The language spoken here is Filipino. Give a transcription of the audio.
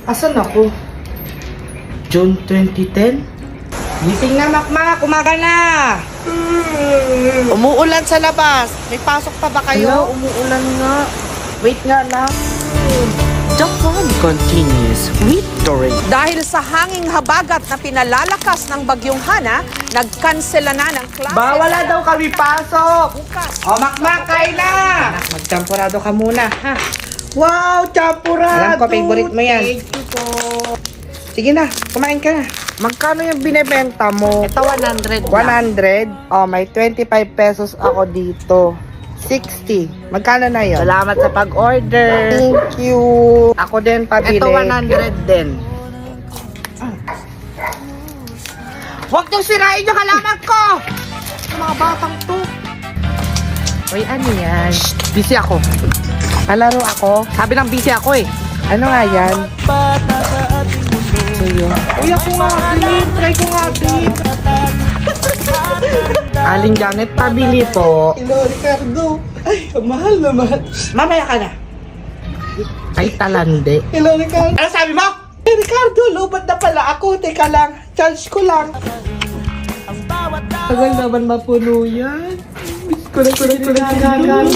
Asan ako? June 2010? Gising na, Makmak! Umaga na! Umuulan sa labas. May pasok pa ba Hello, kayo? umuulan nga. Wait nga lang. Japan continues with the rain. Dahil sa hanging habagat na pinalalakas ng bagyong Hana, nagkansela na ng klase. Wala daw kami pasok! Bukas. O, Makmak, kain na! Magchampurado ka muna, ha? Wow, champurado! Alam ko, favorite mo yan. Thank you po. Sige na, kumain ka na. Magkano yung binebenta mo? Ito 100 lang. 100? Oh, may 25 pesos ako dito. 60. Magkano na yun? Salamat sa pag-order. Thank you. Ako din pabili. Ito 100 din. Huwag niyong sirain yung halaman ko! Mga batang to. Uy, ano yan? Busy ako. Palaro ako? Sabi ng busy ako eh. Ano nga yan? So yun. Uy, ako nga din. Try ko nga din. Aling Janet, pabili po. Hello, Ricardo. Ay, ang mahal naman. Mamaya ka na. Ay, talande. Hello, Ricardo. Ano sabi mo? Eh, Ricardo, lubad na pala ako. Teka lang, charge ko lang. Tagal naman mapuno yan. Kulang.